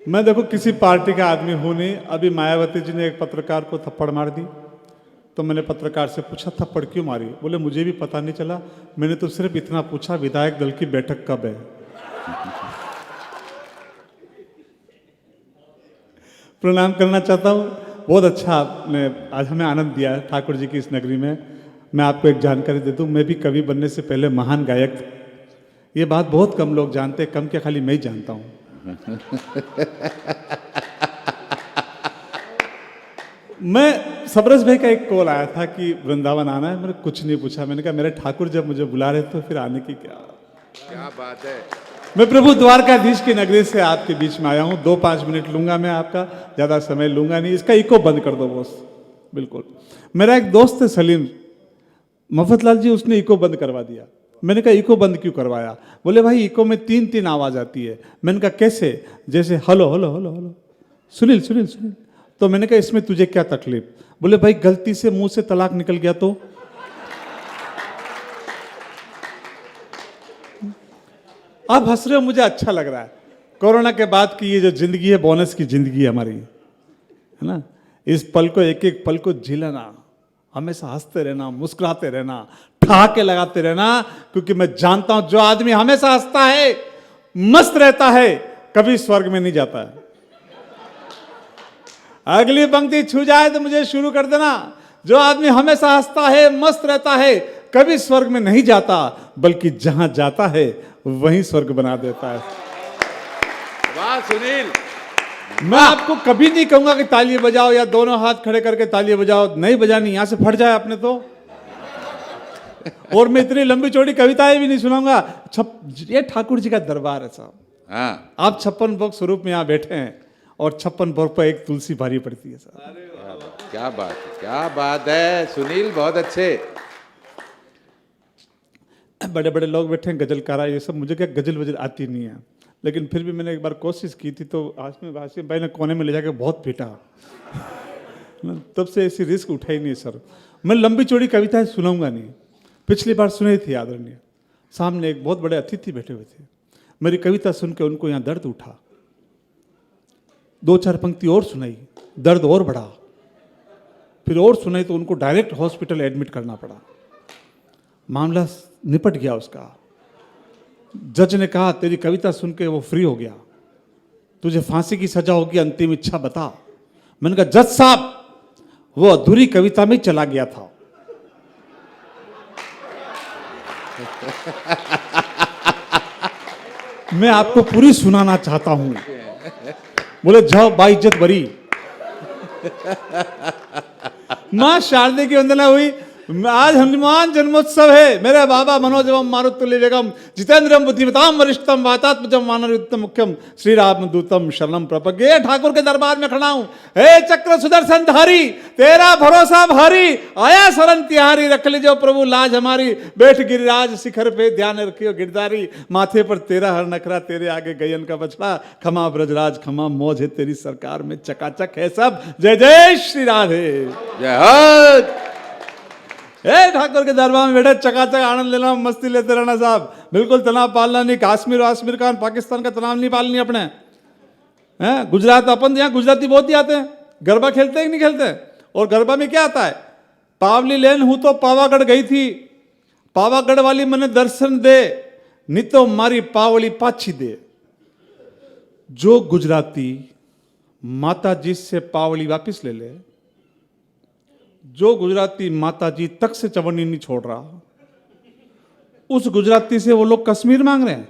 मैं देखो किसी पार्टी का आदमी हूं नहीं। अभी मायावती जी ने एक पत्रकार को थप्पड़ मार दी, तो मैंने पत्रकार से पूछा थप्पड़ क्यों मारी? बोले मुझे भी पता नहीं चला, मैंने तो सिर्फ इतना पूछा विधायक दल की बैठक कब है। प्रणाम करना चाहता हूँ। बहुत अच्छा आपने आज हमें आनंद दिया है ठाकुर जी की इस नगरी में। मैं आपको एक जानकारी दे दूँ, मैं भी कवि बनने से पहले महान गायक था। ये बात बहुत कम लोग जानते हैं, कम क्या खाली मैं ही जानता हूँ। मैं सबरस भाई का एक कॉल आया था कि वृंदावन आना है, मैंने कुछ नहीं पूछा। मैंने कहा मेरे ठाकुर जब मुझे बुला रहे तो फिर आने की क्या बात है। मैं प्रभु द्वारकाधीश की नगरी से आपके बीच में आया हूँ। 2-5 मिनट लूंगा मैं आपका, ज़्यादा समय लूंगा नहीं। इसका इको बंद कर दो बॉस। बिल्कुल। मेरा एक दोस्त है सलीम मफतलाल जी, उसने इको बंद करवा दिया। मैंने कहा इको बंद क्यों करवाया? बोले भाई इको में 3-3 आवाज़ आती है। मैंने कहा कैसे? जैसे hello hello hello hello, Sunil Sunil Sunil. तो मैंने कहा इसमें तुझे क्या तकलीफ? बोले भाई गलती से मुंह से तलाक निकल गया तो? आप हंस रहे हो, मुझे अच्छा लग रहा है। कोरोना के बाद की ये जो जिंदगी है, बोनस की जिंदगी है हमारी, है ना। इस पल को, एक एक पल को झीलना, हमेशा हंसते रहना, मुस्कुराते रहना, ठहाके लगाते रहना। क्योंकि मैं जानता हूं जो आदमी हमेशा हंसता है, मस्त रहता है, कभी स्वर्ग में नहीं जाता है। अगली पंक्ति छू जाए तो मुझे शुरू कर देना। जो आदमी हमेशा हंसता है, मस्त रहता है, कभी स्वर्ग में नहीं जाता, बल्कि जहां जाता है वहीं स्वर्ग बना देता है। वाह सुनील। मैं आपको कभी नहीं कहूंगा कि ताली बजाओ या दोनों हाथ खड़े करके ताली बजाओ, नहीं बजानी, यहां से फट जाए अपने तो। और मैं इतनी लंबी चौड़ी कविताएं भी नहीं सुनाऊंगा। ये ठाकुर जी का दरबार है साहब। हाँ, आप 56 भोग स्वरूप में यहां बैठे हैं और 56 भोग पर एक तुलसी भारी पड़ती है साहब। क्या बात है, क्या बात है सुनील, बहुत अच्छे। बड़े बड़े लोग बैठे हैं, गजलकारा, ये सब। मुझे क्या गजल वजल आती नहीं है, लेकिन फिर भी मैंने एक बार कोशिश की थी, तो आसिम भाई ने कोने में ले जाकर बहुत पीटा। तब से ऐसी रिस्क उठाई नहीं सर। मैं लंबी चौड़ी कविताएं सुनाऊंगा नहीं। पिछली बार सुनी थी आदरणीय, सामने एक बहुत बड़े अतिथि बैठे हुए थे। मेरी कविता सुन के उनको यहाँ दर्द उठा। 2-4 पंक्ति और सुनाई, दर्द और बढ़ा। फिर और सुनाई तो उनको डायरेक्ट हॉस्पिटल एडमिट करना पड़ा। मामला निपट गया उसका। जज ने कहा तेरी कविता सुन के वो फ्री हो गया, तुझे फांसी की सजा होगी, अंतिम इच्छा बता। मैंने कहा जज साहब वो अधूरी कविता में चला गया था। मैं आपको पूरी सुनाना चाहता हूं। बोले जाओ बाइज्जत बरी। मां शारदे की वंदना हुई। आज हनुमान जन्मोत्सव है। मेरे बाबा मनोज एवं मारुतुल्य वेगम जितेंद्रम बुद्धिमताम वरिष्ठम वातात्मजम मानवयुक्तम मुख्यम श्री रामदूतम शरणम प्रपज्ञे। ठाकुर के दरबार में खड़ा हूं। हे चक्र सुदर्शन धारी, तेरा भरोसा भारी, आया शरण तिहारी, रख लीजिए प्रभु लाज हमारी। बैठ गिरिराज शिखर पे, ध्यान रखियो गिरधारी, माथे पर तेरा हर नखरा, तेरे आगे गयन का बछड़ा। खमा ब्रजराज खमा, मौज है तेरी सरकार में, चकाचक है सब। जय जय श्री राधे। जय हो। ठाकुर के दरबार में बैठे चकाचक आनंद लेना, मस्ती लेते रहना साहब। बिल्कुल तनाव पालना नहीं। काश्मीर का, पाकिस्तान का तनाव नहीं पालनी अपने। हैं गुजरात, अपन यहाँ गुजराती बहुत ही आते हैं। गरबा खेलते हैं कि नहीं खेलते? और गरबा में क्या आता है? पावली लेन हूं तो पावागढ़ गई थी, पावागढ़ वाली मने दर्शन दे, नहीं तो मारी पावली पाछी दे। जो गुजराती माता जी से पावली वापिस ले ले, जो गुजराती माता जी तक से चवन्नी नहीं छोड़ रहा, उस गुजराती से वो लोग कश्मीर मांग रहे हैं।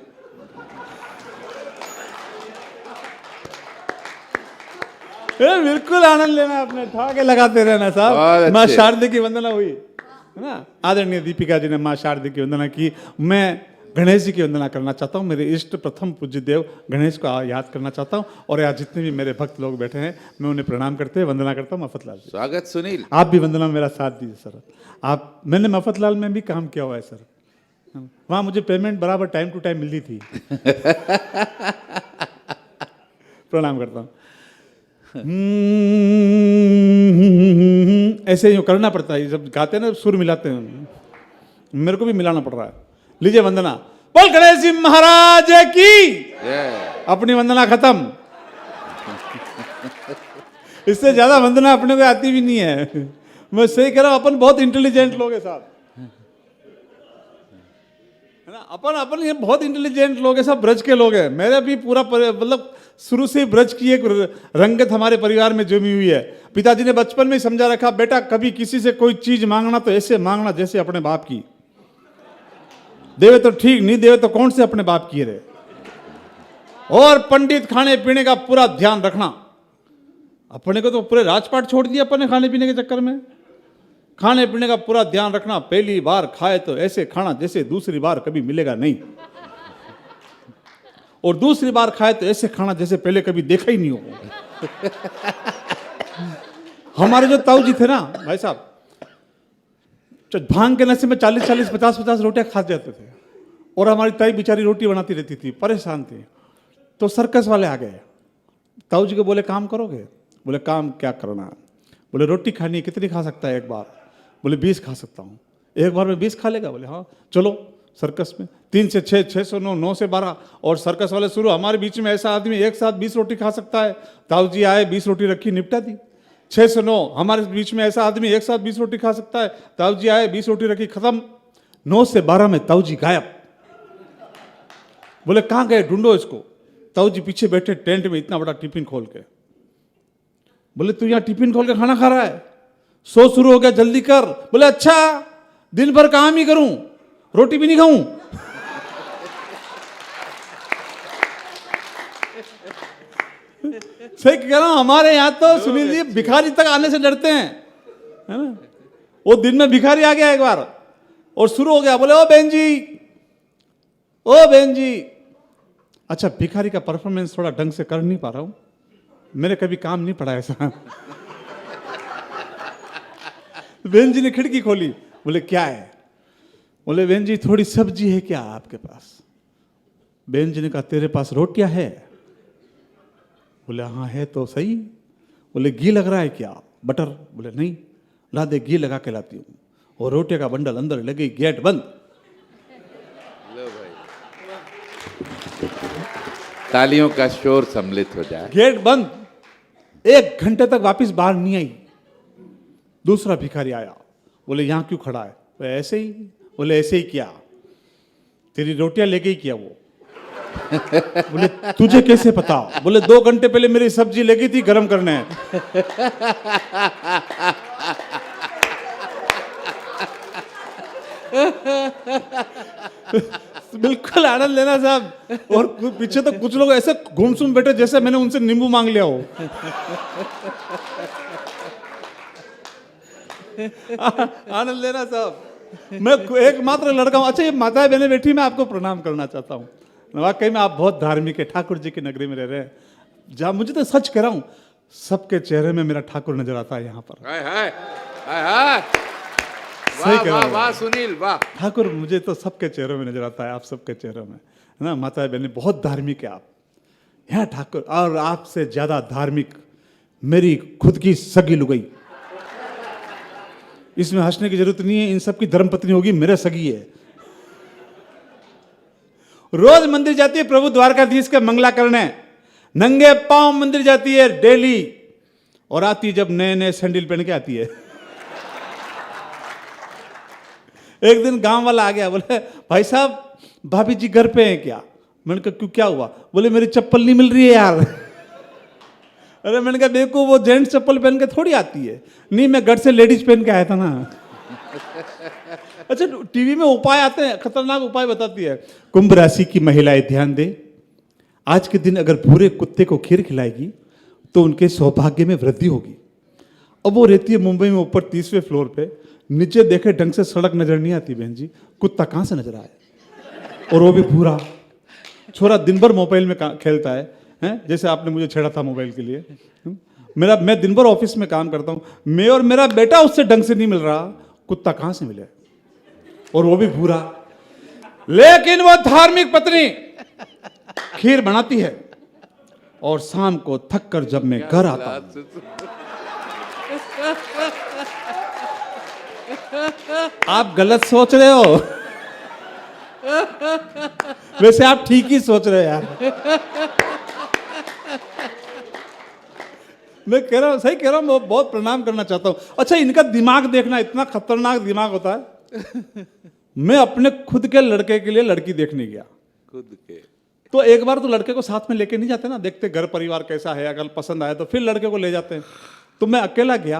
बिल्कुल आनंद लेना, अपने ठहाके लगाते रहना साहब। मां शारदे की वंदना हुई है ना। आदरणीय दीपिका जी ने मां शारदे की वंदना की। मैं गणेश जी की वंदना करना चाहता हूँ। मेरे इष्ट प्रथम पूज्य देव गणेश को याद करना चाहता हूँ। और यहाँ जितने भी मेरे भक्त लोग बैठे हैं, मैं उन्हें प्रणाम करते हुए वंदना करता हूँ। मफतलाल जी स्वागत सुनील। आप भी वंदना में मेरा साथ दीजिए सर। आप, मैंने मफतलाल में भी काम किया हुआ है सर। वहाँ मुझे पेमेंट बराबर टाइम टू टाइम मिलती थी। प्रणाम करता हूँ। ऐसे ही करना पड़ता है, जब गाते हैं ना सुर मिलाते हैं, मेरे को भी मिलाना पड़ रहा है। लीजिए वंदना। बोल गणेश जी महाराज की। अपनी वंदना खत्म। इससे ज्यादा वंदना अपने को आती भी नहीं है। मैं सही कह रहा हूं, अपन बहुत इंटेलिजेंट लोग हैं साहब, है ना। अपन ये बहुत इंटेलिजेंट लोग हैं, सब ब्रज के लोग हैं। मेरा भी पूरा मतलब शुरू से ही ब्रज की एक रंगत हमारे परिवार में जमी हुई है। पिताजी ने बचपन में ही समझा रखा, बेटा कभी किसी से कोई चीज मांगना तो ऐसे मांगना जैसे अपने बाप की, देवे तो ठीक, नहीं देवे तो कौन से अपने बाप की रहे। और पंडित खाने पीने का पूरा ध्यान रखना। अपने को तो पूरे राजपाट छोड़ दिया अपने खाने पीने के चक्कर में। खाने पीने का पूरा ध्यान रखना, पहली बार खाए तो ऐसे खाना जैसे दूसरी बार कभी मिलेगा नहीं, और दूसरी बार खाए तो ऐसे खाना जैसे पहले कभी देखा ही नहीं हो। हमारे जो ताऊ जी थे ना भाई साहब, भांग के नशे में 40-40, 50-50 रोटियां खा जाते थे, और हमारी ताई बेचारी रोटी बनाती रहती थी, परेशान थी। तो सर्कस वाले आ गए, ताऊ जी को बोले काम करोगे? बोले काम क्या करना है? बोले रोटी खानी है, कितनी खा सकता है एक बार? बोले 20 खा सकता हूँ। एक बार में 20 खा लेगा? बोले हाँ चलो सर्कस में। 3 से 6, 6 से 9, 9 से 12, और सर्कस वाले शुरू। हमारे बीच में ऐसा आदमी एक साथ 20 रोटी खा सकता है? ताऊ जी आए, 20 रोटी रखी, निपटा दी। 6 से 9 हमारे बीच में ऐसा आदमी एक साथ 20 रोटी खा सकता है? ताऊ जी आए, 20 रोटी रखी, खत्म। 9 से 12 में ताऊ जी गायब। बोले कहाँ गए, ढूंढो इसको। ताऊ जी पीछे बैठे टेंट में, इतना बड़ा टिफिन खोल के। बोले तू यहाँ टिफिन खोल के खाना खा रहा है? सो शुरू हो गया, जल्दी कर। बोले अच्छा, दिन भर काम ही करूं, रोटी भी नहीं खाऊं? सही कह रहा हूं, हमारे यहां तो सुनील जी भिखारी तक आने से डरते हैं, है ना। वो दिन में भिखारी आ गया एक बार, और शुरू हो गया, बोले ओ बहन जी, ओ बहन जी। अच्छा, भिखारी का परफॉर्मेंस थोड़ा ढंग से कर नहीं पा रहा हूं, मैंने कभी काम नहीं पड़ा ऐसा। बहन जी ने खिड़की खोली, बोले क्या है? बोले बहन जी थोड़ी सब्जी है क्या आपके पास? बहन जी ने कहा तेरे पास रोटियां है? बोले हाँ है तो सही। बोले घी लग रहा है क्या, बटर? बोले नहीं। ला दे, घी लगा के लाती हूँ। और रोटियां का बंडल अंदर लगी, गेट बंद। लो भाई, तालियों का शोर सम्मिलित हो जाए। गेट बंद। 1 घंटे तक वापस बाहर नहीं आई। दूसरा भिखारी आया, बोले यहां क्यों खड़ा है? बोले ऐसे ही। बोले ऐसे ही क्या, तेरी रोटियां ले गई क्या वो? बोले तुझे कैसे पता? बोले 2 घंटे पहले मेरी सब्जी लगी थी गरम करने। बिल्कुल आनंद लेना साहब। और पीछे तो कुछ लोग ऐसे घूमसुम बैठे जैसे मैंने उनसे नींबू मांग लिया हो। आनंद लेना साहब। मैं एकमात्र लड़का हूं। अच्छा, ये माताएं बहनें बैठी, मैं आपको प्रणाम करना चाहता हूँ। वाकई में आप बहुत धार्मिक है, ठाकुर जी की नगरी में रह रहे हैं। जहाँ मुझे तो सच कह रहा हूँ, सबके चेहरे में मेरा ठाकुर नजर आता है यहाँ पर। हाय हाय हाय हाय, वाह वाह वाह सुनील वाह। ठाकुर मुझे तो सबके चेहरों में नजर आता है, आप सबके चेहरों में, है ना। माताएं बहनें बहुत धार्मिक है आप यहाँ ठाकुर, और आपसे ज्यादा धार्मिक मेरी खुद की सगी लुगाई। इसमें हंसने की जरूरत नहीं है, इन सब की धर्मपत्नी होगी, मेरे सगी है। रोज मंदिर जाती है प्रभु द्वारकाधीश के मंगला करने, नंगे पांव मंदिर जाती है डेली, और आती जब नए नए सैंडल पहन के आती है। एक दिन गांव वाला आ गया, बोले भाई साहब भाभी जी घर पे हैं क्या? मैंने कहा क्यों, क्या हुआ? बोले मेरी चप्पल नहीं मिल रही है यार। अरे मैंने कहा देखो वो जेंट्स चप्पल पहन के थोड़ी आती है। नहीं, मैं घर से लेडीज पहन के आया था ना। अच्छा, टीवी में उपाय आते हैं, खतरनाक उपाय बताती है। कुंभ राशि की महिलाएं ध्यान दे, आज के दिन अगर पूरे कुत्ते को खीर खिलाएगी तो उनके सौभाग्य में वृद्धि होगी। अब वो रहती है मुंबई में ऊपर 30वें फ्लोर पे, नीचे देखे ढंग से सड़क नजर नहीं आती बहन जी, कुत्ता कहां से नजर आए? और वो भी पूरा छोरा दिन भर मोबाइल में खेलता है, हैं? जैसे आपने मुझे छेड़ा था मोबाइल के लिए। मैं दिन भर ऑफिस में काम करता हूं, मैं और मेरा बेटा उससे ढंग से नहीं मिल रहा, कुत्ता कहां से मिले? और वो भी पूरा। लेकिन वो धार्मिक पत्नी खीर बनाती है, और शाम को थक कर जब मैं घर आता हूं, आप गलत सोच रहे हो। वैसे आप ठीक ही सोच रहे हो यार। मैं कह रहा हूँ, सही कह रहा हूँ, मैं बहुत प्रणाम करना चाहता हूँ। अच्छा, इनका दिमाग देखना, इतना खतरनाक दिमाग होता है। मैं अपने खुद के लड़के के लिए लड़की देखने गया, खुद के। तो एक बार तो लड़के को साथ में लेके नहीं जाते ना, देखते घर परिवार कैसा है, अगर पसंद आया तो फिर लड़के को ले जाते हैं। तो मैं अकेला गया,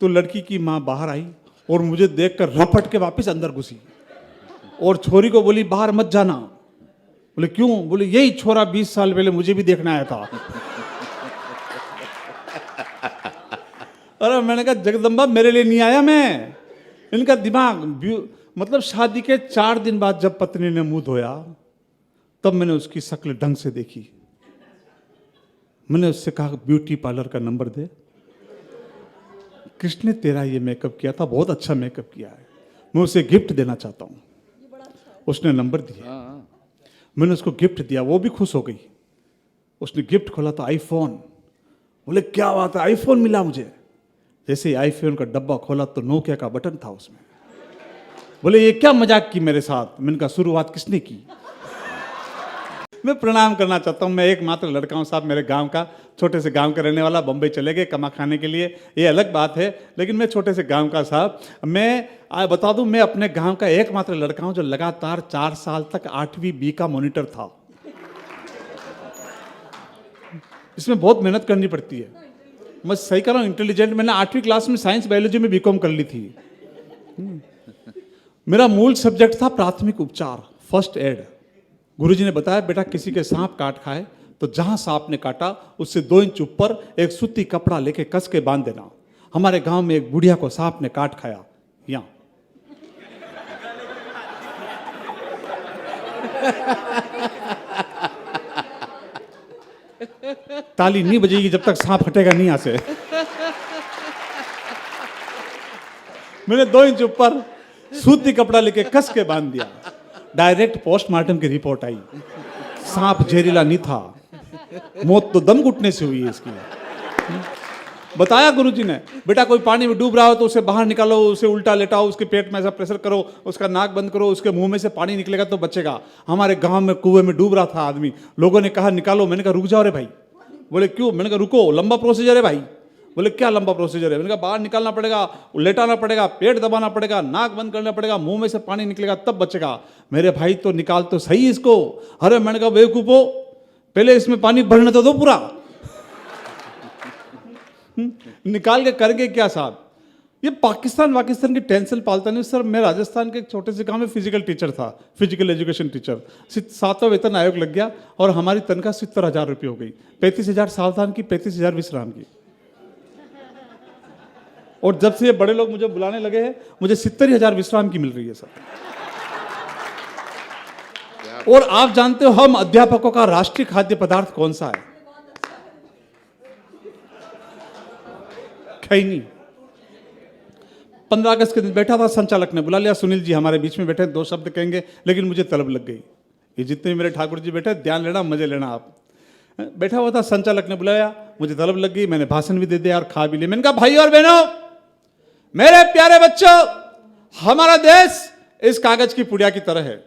तो लड़की की माँ बाहर आई और मुझे देखकर रपट के वापस अंदर घुसी और छोरी को बोली बाहर मत जाना। बोले क्यों? बोले यही छोरा 20 साल पहले मुझे भी देखना आया था। अरे मैंने कहा जगदम्बा मेरे लिए नहीं आया मैं। इनका दिमाग मतलब शादी के 4 दिन बाद जब पत्नी ने मुंह धोया, तब मैंने उसकी शक्ल ढंग से देखी। मैंने उससे कहा ब्यूटी पार्लर का नंबर दे, किसने तेरा ये मेकअप किया था, बहुत अच्छा मेकअप किया है, मैं उसे गिफ्ट देना चाहता हूँ। उसने नंबर दिया, मैंने उसको गिफ्ट दिया, वो भी खुश हो गई। उसने गिफ्ट खोला तो आईफोन। बोले क्या बात है, आईफोन मिला मुझे। जैसे ही आईफोन का डब्बा खोला तो नोकिया का बटन था उसमें। बोले ये क्या मजाक की मेरे साथ। मैंने कहा शुरुआत किसने की। मैं प्रणाम करना चाहता हूँ, मैं एकमात्र लड़का हूँ साहब, मेरे गांव का, छोटे से गांव का रहने वाला। बम्बई चले गए कमा खाने के लिए, ये अलग बात है, लेकिन मैं छोटे से गांव का साहब। मैं बता दूं, मैं अपने गांव का एकमात्र लड़का हूँ जो लगातार 4 साल तक 8वीं बी का मॉनिटर था। इसमें बहुत मेहनत करनी पड़ती है। मैं सही कह रहा हूँ, इंटेलिजेंट। मैंने 8वीं क्लास में साइंस बायोलॉजी में बीकॉम कर ली थी। मेरा मूल सब्जेक्ट था प्राथमिक उपचार, फर्स्ट एड। गुरुजी ने बताया बेटा किसी के सांप काट खाए तो जहां सांप ने काटा उससे 2 इंच ऊपर एक सूती कपड़ा लेके कस के बांध देना। हमारे गांव में एक बुढ़िया को सांप ने काट खाया, यहां। ताली नहीं बजेगी जब तक सांप हटेगा नहीं यहां से। मैंने 2 इंच ऊपर सूती कपड़ा लेके कस के बांध दिया। डायरेक्ट पोस्टमार्टम की रिपोर्ट आई, सांप जहरीला नहीं था, मौत तो दम घुटने से हुई है इसकी। बताया गुरुजी ने, बेटा कोई पानी में डूब रहा हो तो उसे बाहर निकालो, उसे उल्टा लेटाओ, उसके पेट में ऐसा प्रेशर करो, उसका नाक बंद करो, उसके मुंह में से पानी निकलेगा तो बचेगा। हमारे गांव में कुएं में डूब रहा था आदमी, लोगों ने कहा निकालो। मैंने कहा रुक जाओ रे भाई। बोले क्यों? मैंने कहा रुको, लंबा प्रोसीजर है भाई। बोले क्या लंबा प्रोसीजर है? मैंने कहा बाहर निकालना पड़ेगा, लेटाना पड़ेगा, पेट दबाना पड़ेगा, नाक बंद करना पड़ेगा, मुंह में से पानी निकलेगा तब बचेगा। मेरे भाई तो निकाल तो सही इसको। अरे मैंने कहा बेवकूफो, पहले इसमें पानी भरने तो दो पूरा। निकाल के करके क्या साहब? ये पाकिस्तान की टेंशन पालता नहीं सर। मैं राजस्थान के एक छोटे से गांव में फिजिकल टीचर था, फिजिकल एजुकेशन टीचर। 7वां वेतन आयोग लग गया और हमारी तनख्वाह 70,000 रुपये हो गई। 35,000 सावधान की, 35,000 विश्राम की। और जब से ये बड़े लोग मुझे बुलाने लगे हैं, मुझे 70,000 विश्राम की मिल रही है सर। और आप जानते हो हम अध्यापकों का राष्ट्रीय खाद्य पदार्थ कौन सा है? खैनी। 15 अगस्त के दिन बैठा था, संचालक ने बुला लिया, सुनील जी हमारे बीच में बैठे, 2 शब्द कहेंगे, लेकिन मुझे तलब लग गई। ये जितने मेरे ठाकुर जी बैठे, ध्यान लेना, मजे लेना आप। बैठा हुआ था, संचालक ने बुलाया, मुझे तलब लग गई, मैंने भाषण भी दे दिया और खा भी लिया। मैंने कहा भाई और बहनों, मेरे प्यारे बच्चों, हमारा देश इस कागज की पुड़िया की तरह है,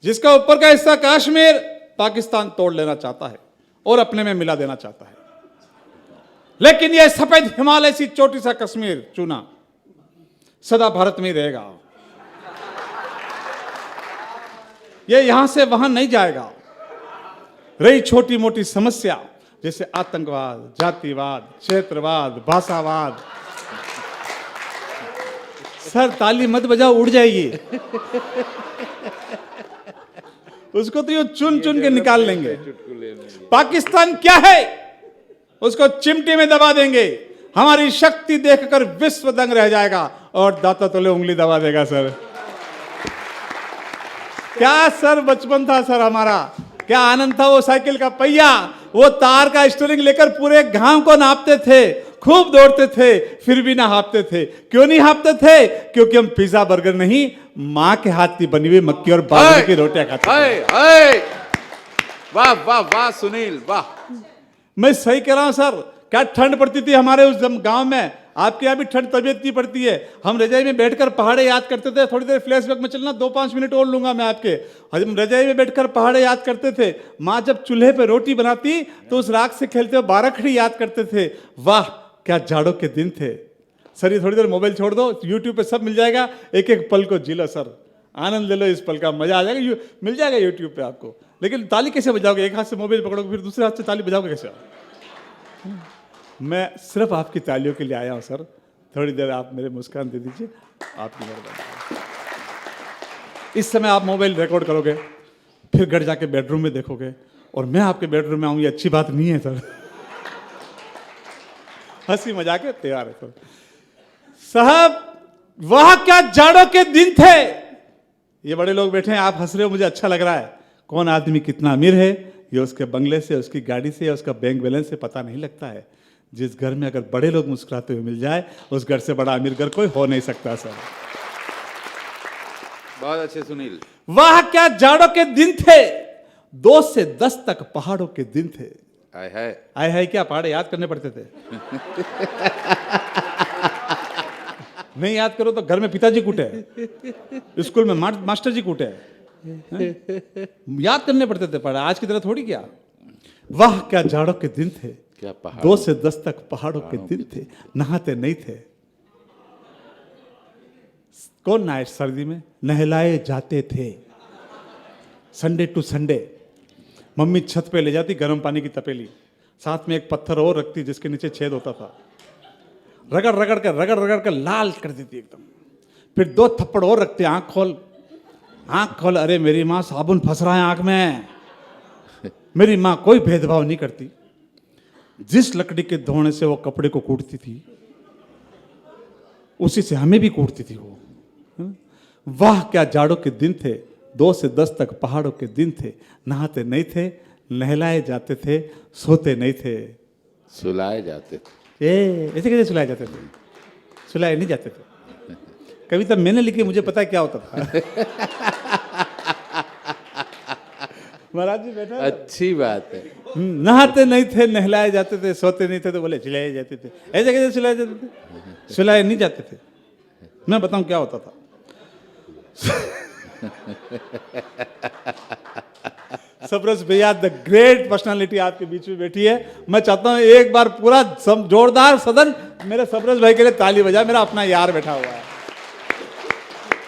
जिसका ऊपर का हिस्सा कश्मीर पाकिस्तान तोड़ लेना चाहता है और अपने में मिला देना चाहता है। लेकिन यह सफेद हिमालय सी छोटी सा कश्मीर चुना सदा भारत में ही रहेगा। यह यहां से वहां नहीं जाएगा। रही छोटी मोटी समस्या जैसे आतंकवाद, जातिवाद, क्षेत्रवाद, भाषावाद, सर ताली मत बजाओ, उड़ जाएगी। उसको तो ये चुन चुन के निकाल लेंगे। पाकिस्तान क्या है उसको चिमटी में दबा देंगे। हमारी शक्ति देखकर विश्व दंग रह जाएगा और दाता तले उंगली दबा देगा। सर क्या सर बचपन था सर हमारा, क्या आनंद था। वो साइकिल का पहिया, वो तार का स्टीयरिंग लेकर पूरे गांव को नापते थे, खूब दौड़ते थे, फिर भी ना हाँपते थे। क्यों नहीं हाँपते थे? क्योंकि हम पिज्जा बर्गर नहीं, माँ के हाथ की बनी हुई मक्की और बाजरे की रोटियां खाते थे। वाह वाह वाह सुनील वाह। मैं सही कह रहा हूं सर, क्या ठंड पड़ती थी हमारे उस गांव में। आपके यहाँ भी ठंड तबीयत नहीं पड़ती है। हम रजाई में बैठकर पहाड़े याद करते थे। थोड़ी देर फ्लैशबैक में चलना, 2-5 मिनट और लूंगा मैं आपके। हम रजाई में बैठकर पहाड़े याद करते थे। माँ जब चूल्हे पे रोटी बनाती तो उस राख से खेलते हुए बाराखड़ी याद करते थे। वाह क्या जाड़ों के दिन थे सर। ये थोड़ी देर मोबाइल छोड़ दो, यूट्यूब पे सब मिल जाएगा। एक एक पल को जी लो सर, आनंद ले लो इस पल का, मजा आ जाएगा। मिल जाएगा यूट्यूब पे आपको। लेकिन ताली कैसे बजाओगे? एक हाथ से मोबाइल पकड़ोगे, फिर दूसरे हाथ से ताली बजाओगे कैसे? मैं सिर्फ आपकी तालियों के लिए आया हूं सर। थोड़ी देर आप मेरे मुस्कान दे दीजिए, आपकी मेहरबानी। इस समय आप मोबाइल रिकॉर्ड करोगे, फिर घर जाके बेडरूम में देखोगे, और मैं आपके बेडरूम में आऊं, ये अच्छी बात नहीं है सर। हंसी मजाक के तैयार है सर। साहब वह क्या जाड़ों के दिन थे। ये बड़े लोग बैठे हैं, आप हंस रहे हो, मुझे अच्छा लग रहा है। कौन आदमी कितना अमीर है ये उसके बंगले से, उसकी गाड़ी से, उसका बैंक बैलेंस से पता नहीं लगता है। जिस घर में अगर बड़े लोग मुस्कुराते हुए मिल जाए, उस घर से बड़ा अमीर घर कोई हो नहीं सकता सर। बहुत अच्छे सुनील। वह क्या जाड़ों के दिन थे, 2 से 10 तक पहाड़ों के दिन थे। आए है क्या पहाड़ याद करने पड़ते थे। नहीं याद करो तो घर में पिताजी कूटे, स्कूल में मास्टर जी कूटे, याद करने पड़ते थे पहाड़। आज की तरह थोड़ी क्या। वाह क्या जाड़ों के दिन थे, 2 से 10 तक पहाड़ों के दिन थे, नहाते नहीं थे। कौन नहाए सर्दी में? नहलाए जाते थे। संडे टू संडे मम्मी छत पे ले जाती गर्म पानी की तपेली, साथ में एक पत्थर और रखती जिसके नीचे छेद होता था। रगड़ रगड़ कर लाल कर देती एकदम। फिर 2 थप्पड़ और रखते, आंख खोल। अरे मेरी माँ साबुन फंस रहा है आंख में। मेरी माँ कोई भेदभाव नहीं करती। जिस लकड़ी के धोने से वो कपड़े को कूटती थी, उसी से हमें भी कूटती थी वो। वाह क्या जाड़ों के दिन थे, 2 से 10 तक पहाड़ों के दिन थे, नहाते नहीं थे, नहलाए जाते थे, सोते नहीं थे, सुलाए जाते थे। ऐसे कैसे सुलाए जाते थे? सुलाए नहीं जाते थे। कविता मैंने लिखी, मुझे पता है क्या होता था। महाराज जी बैठा, अच्छी बात है। नहाते नहीं थे, नहलाए जाते थे, सोते नहीं थे, तो बोले सुलाए जाते थे। ऐसे कैसे सुलाए जाते थे? सुलाए नहीं जाते थे। मैं बताऊं क्या होता था। सबरस भैया द ग्रेट पर्सनालिटी आपके बीच में बैठी है। मैं चाहता हूं एक बार पूरा जोरदार सदन मेरे सबरस भाई के लिए ताली बजा। मेरा अपना यार बैठा हुआ है।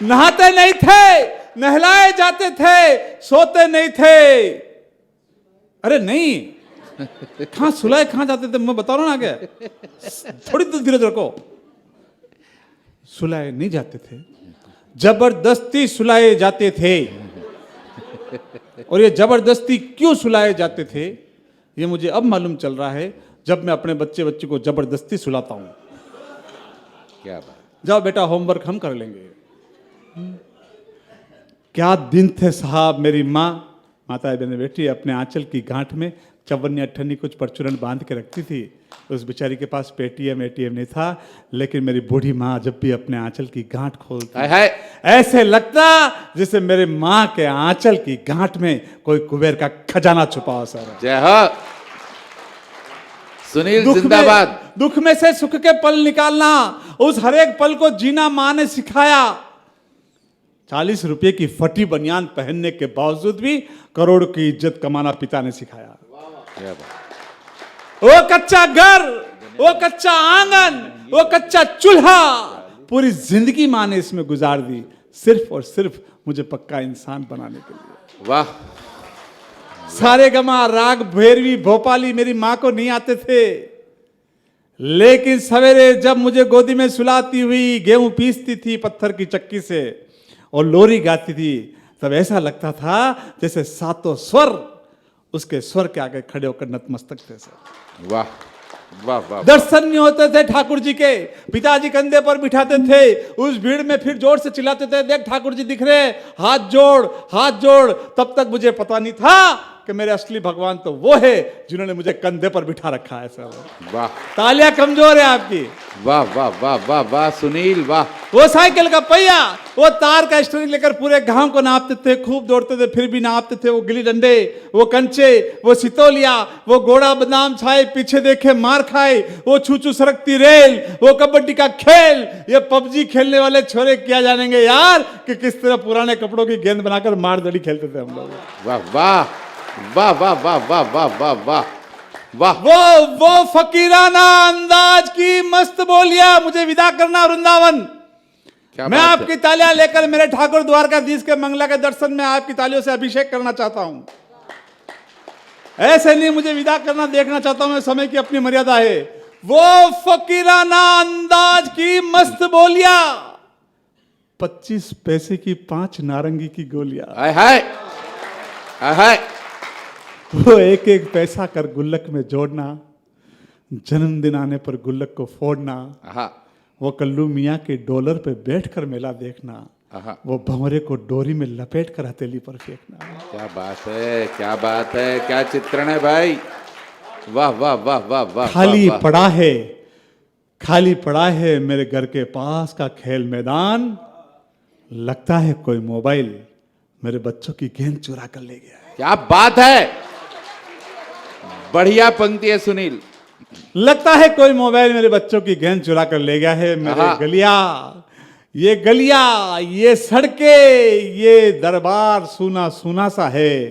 नहाते नहीं थे, नहलाए जाते थे, सोते नहीं थे। अरे नहीं, कहां सुलाए कहां जाते थे? मैं बता रहा हूं ना, क्या थोड़ी तो धीरज रखो। सुलाए नहीं जाते थे, जबरदस्ती सुलाए जाते थे। और ये जबरदस्ती क्यों सुलाए जाते थे ये मुझे अब मालूम चल रहा है, जब मैं अपने बच्चे को जबरदस्ती सुलाता हूं। क्या बात। जाओ बेटा होमवर्क हम कर लेंगे। क्या दिन थे साहब। मेरी माता बहने बैठी अपने आंचल की गांठ में चवन्नी अठन्नी कुछ परचूरन बांध के रखती थी। उस बेचारी के पास पेटीएम एटीएम नहीं था, लेकिन मेरी बूढ़ी माँ जब भी अपने आंचल की गांठ खोलती, ऐसे लगता जैसे मेरे माँ के आंचल की गांठ में कोई कुबेर का खजाना छुपा हो। सर जय हो सुनील, जिंदाबाद। दुख में से सुख के पल निकालना, उस हर एक पल को जीना माँ ने सिखाया। 40 रुपए की फटी बनियान पहनने के बावजूद भी करोड़ की इज्जत कमाना पिता ने सिखाया। वो कच्चा घर, वो कच्चा आंगन, वो कच्चा चूल्हा, पूरी जिंदगी माँ ने इसमें गुजार दी, सिर्फ और सिर्फ मुझे पक्का इंसान बनाने के लिए। वाह। सारे गमा राग भैरवी भोपाली मेरी माँ को नहीं आते थे, लेकिन सवेरे जब मुझे गोदी में सुलाती हुई गेहूं पीसती थी पत्थर की चक्की से और लोरी गाती थी, तब ऐसा लगता था जैसे 7 स्वर उसके स्वर के आगे खड़े होकर नतमस्तक थे। सर वाह वाह वाह। दर्शन नहीं होते थे ठाकुर जी के। पिताजी कंधे पर बिठाते थे, उस भीड़ में फिर जोर से चिल्लाते थे, देख ठाकुर जी दिख रहे, हाथ जोड़ हाथ जोड़। तब तक मुझे पता नहीं था कि मेरे असली भगवान तो वो है जिन्होंने मुझे कंधे पर बिठा रखा है सर। वाह तालियां कमजोर है आपकी। वाह वाह वाह वाह वाह सुनील वाह। वो साइकिल का पहिया, वो तार का स्टीयरिंग लेकर पूरे गांव को नापते थे, खूब दौड़ते थे, फिर भी नापते थे। वो गिल्ली डंडे, वो कंचे, वो सितोलिया, वो घोड़ा बादाम छाए, पीछे देखे मार खाए, वो छू छू सरकती रेल, वो कबड्डी का खेल। ये पबजी खेलने वाले छोरे क्या जानेंगे यार कि किस तरह पुराने कपड़ों की गेंद बनाकर मारदड़ी खेलते थे हम लोग। वाह वाह वाह वाह वाह वाह वाह वाह वाह वाह। वो फकीराना अंदाज की मस्त बोलियां मुझे विदा करना वृंदावन। क्या मैं बात आपकी तालियां लेकर मेरे ठाकुर द्वारकाधीश के मंगला के दर्शन में आपकी तालियों से अभिषेक करना चाहता हूं। ऐसे नहीं मुझे विदा करना, देखना चाहता हूं मैं, समय की अपनी मर्यादा है। वो फकीराना अंदाज की मस्त बोलियां, 25 पैसे की 5 नारंगी की गोलियां, हाय हाय हाय हाय। वो एक एक पैसा कर गुल्लक में जोड़ना, जन्मदिन आने पर गुल्लक को फोड़ना, आहा वो कल्लू मियाँ के डॉलर पे बैठकर मेला देखना, आहा। वो भंवरे को डोरी में लपेट कर हथेली पर फेंकना। क्या बात है, क्या बात है, क्या चित्रण है भाई। वाह वाह वाह वाह वाह। खाली वाह, पड़ा है, खाली पड़ा है मेरे घर के पास का खेल मैदान। लगता है कोई मोबाइल मेरे बच्चों की गेंद चुरा कर ले गया है। क्या बात है, बढ़िया पंक्ति है सुनील। लगता है कोई मोबाइल मेरे बच्चों की गेंद चुरा कर ले गया है। मेरे आहा। गलिया, ये सड़कें, ये दरबार सूना सूना सा है,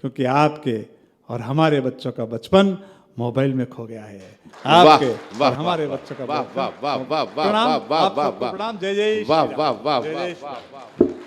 क्योंकि आपके और हमारे बच्चों का बचपन मोबाइल में खो गया है। आपके वाह, और हमारे वाह, बच्चों का वाह, बचपन। वाह, वाह, वाह, वाह, प्रणाम, वाह, वाह, आप वाह, सबको वाह। प्रणाम। जय जय वाह श्री वाह राम। वाह जय वाह जय श्री वाह राम। वाह।